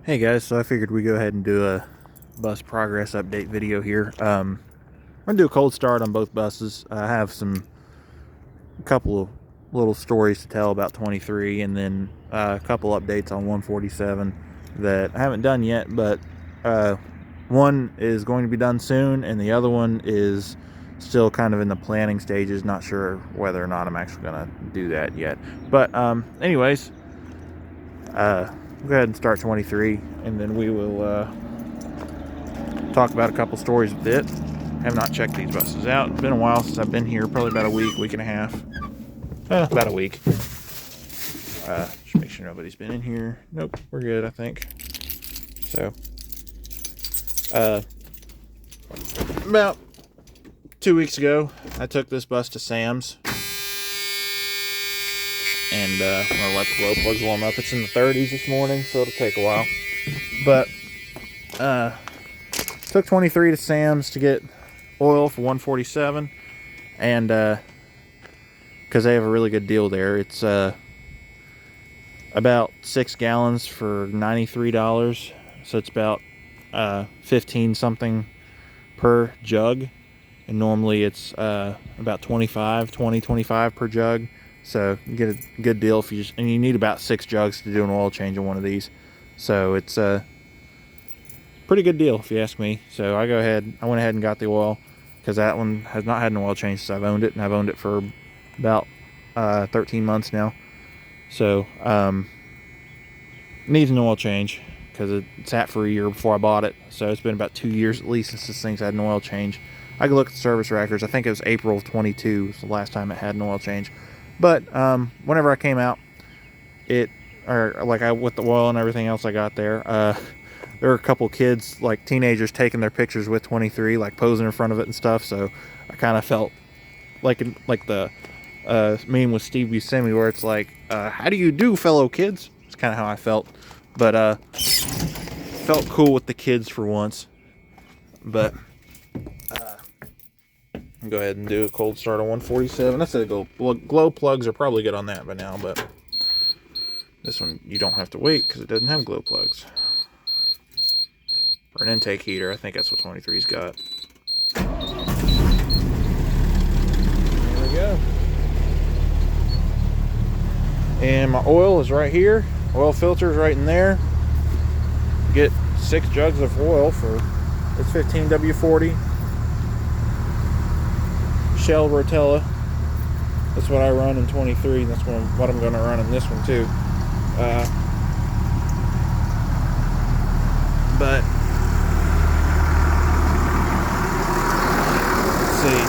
Hey guys, so I figured we'd go ahead and do a bus progress update video here. I'm gonna do a cold start on both buses. I have a couple of little stories to tell about 23, and then a couple updates on 147 that I haven't done yet, but one is going to be done soon, and the other one is still kind of in the planning stages. Not sure whether or not I'm actually gonna do that yet. But anyways, we'll go ahead and start 23, and then we will talk about a couple stories with it. Have not checked these buses out. It's been a while since I've been here, probably about a week and a half. About a week. Just make sure nobody's been in here. Nope, we're good, I think. So, about 2 weeks ago, I took this bus to Sam's. And I'm gonna let the glow plugs warm up. It's in the 30s this morning, so it'll take a while. But took 23 to Sam's to get oil for 147, and because they have a really good deal there. It's about 6 gallons for $93, so it's about 15 something per jug, and normally it's about 25 per jug. So you get a good deal if and you need about 6 jugs to do an oil change on one of these. So it's a pretty good deal if you ask me. So I went ahead and got the oil, because that one has not had an oil change since I've owned it, and I've owned it for about 13 months now. So needs an oil change because it sat for a year before I bought it. So it's been about 2 years at least since this thing's had an oil change. I could look at the service records. I think it was April of 22 was the last time it had an oil change. But whenever I came out, with the oil and everything else I got there, there were a couple kids, like teenagers, taking their pictures with 23, like posing in front of it and stuff. So I kind of felt like the meme with Steve Buscemi, where it's like, how do you do, fellow kids? It's kind of how I felt. But felt cool with the kids for once. But go ahead and do a cold start on 147. I said glow plugs are probably good on that by now, but this one you don't have to wait because it doesn't have glow plugs. Or an intake heater, I think that's what 23's got. There we go. And my oil is right here. Oil filter is right in there. Get 6 jugs of oil for it's 15W40. Shell Rotella. That's what I run in 23, and that's what I'm going to run in this one too. But let's see.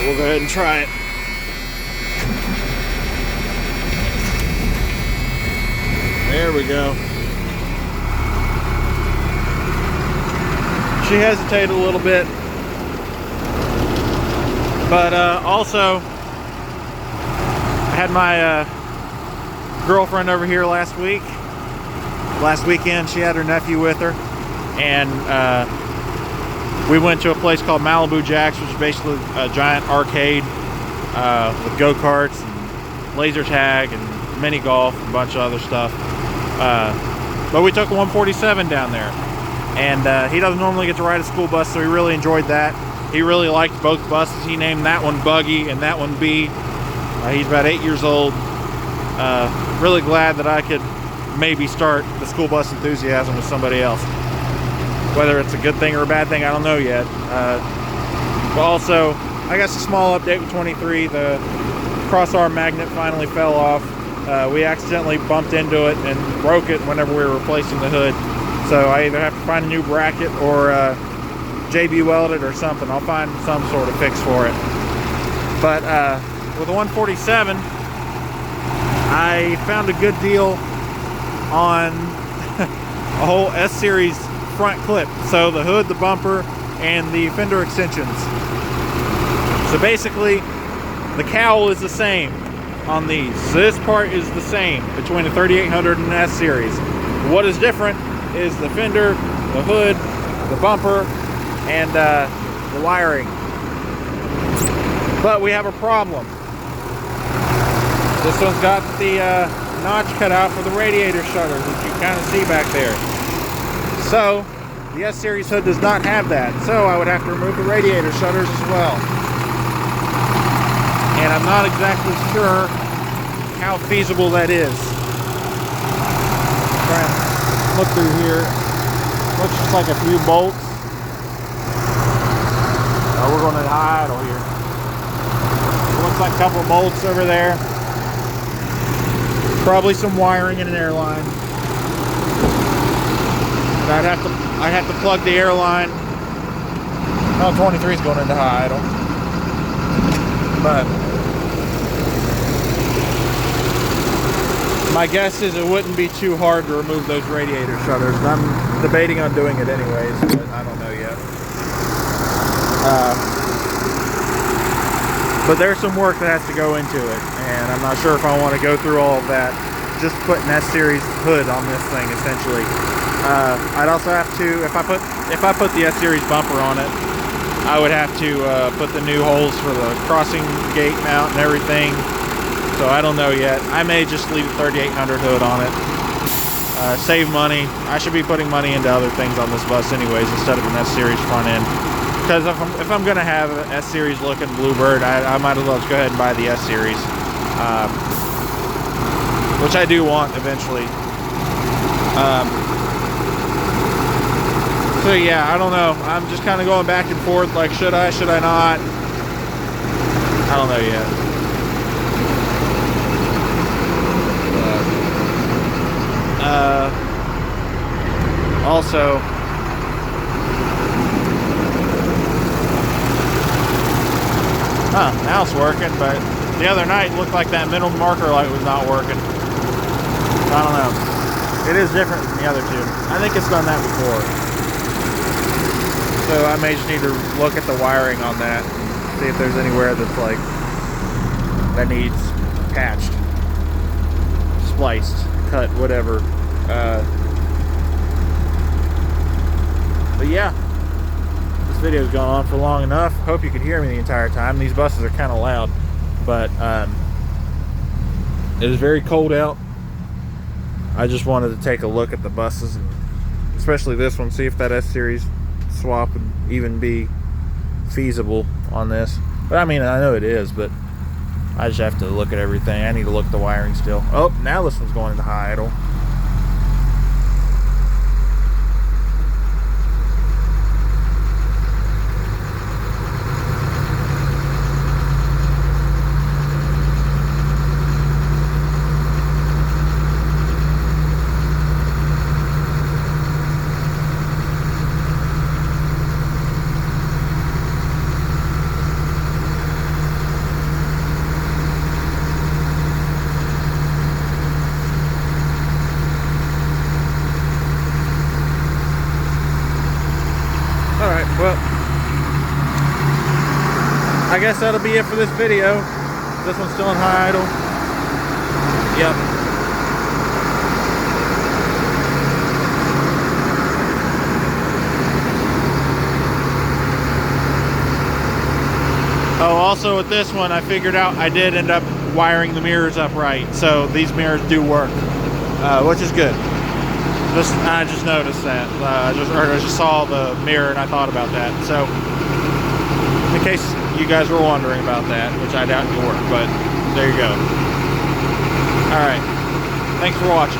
We'll go ahead and try it. There we go. She hesitated a little bit, but also I had my girlfriend over here last weekend. She had her nephew with her, and we went to a place called Malibu Jacks, which is basically a giant arcade with go-karts and laser tag and mini golf and a bunch of other stuff. But we took a 147 down there. And he doesn't normally get to ride a school bus, so he really enjoyed that. He really liked both buses. He named that one Buggy and that one Bee. He's about 8 years old. Really glad that I could maybe start the school bus enthusiasm with somebody else. Whether it's a good thing or a bad thing, I don't know yet. But also, I guess a small update with 23. The crossarm magnet finally fell off. We accidentally bumped into it and broke it whenever we were replacing the hood. So I either have to find a new bracket or JB weld it or something. I'll find some sort of fix for it. But with the 147, I found a good deal on a whole S-Series front clip. So the hood, the bumper, and the fender extensions. So basically, the cowl is the same on these. So this part is the same between the 3800 and the S-Series. What is different is the fender, the hood, the bumper, and the wiring. But we have a problem. This one's got the notch cut out for the radiator shutters, which you kind of see back there. So the S-Series hood does not have that, so I would have to remove the radiator shutters as well. And I'm not exactly sure how feasible that is. Try and look through here. Looks just like a few bolts. We're going to high idle here. Looks like a couple bolts over there. Probably some wiring and an air line. I'd have to plug the air line. Oh, 23 is going into high idle. But my guess is it wouldn't be too hard to remove those radiator shutters. And I'm debating on doing it anyways, but I don't know yet. But there's some work that has to go into it, and I'm not sure if I want to go through all of that. Just put an S-Series hood on this thing, essentially. I'd also have to, if I put the S-Series bumper on it, I would have to put the new holes for the crossing gate mount and everything. So I don't know yet. I may just leave the 3800 hood on it. Save money. I should be putting money into other things on this bus anyways, instead of an S-Series front end. Because if I'm going to have an S-Series looking Bluebird, I might as well just go ahead and buy the S-Series. Which I do want eventually. So yeah, I don't know. I'm just kind of going back and forth, like should I not? I don't know yet. Also, now it's working, but the other night it looked like that middle marker light was not working. I don't know. It is different than the other two. I think it's done that before. So I may just need to look at the wiring on that, see if there's anywhere that's like, that needs patched, spliced, cut, whatever. But yeah, this video's gone on for long enough. Hope you could hear me the entire time. These buses are kind of loud, but it is very cold out. I just wanted to take a look at the buses, and especially this one, see if that S-Series swap would even be feasible on this. But I mean, I know it is, but I just have to look at everything. I need to look at the wiring still. Oh, now this one's going into high idle. Alright, well, I guess that'll be it for this video. This one's still in high idle. Yep. Oh, also with this one, I figured out I did end up wiring the mirrors up right. So these mirrors do work, which is good. I just noticed that. I just saw the mirror and I thought about that. So, in case you guys were wondering about that, which I doubt you were, but there you go. Alright. Thanks for watching.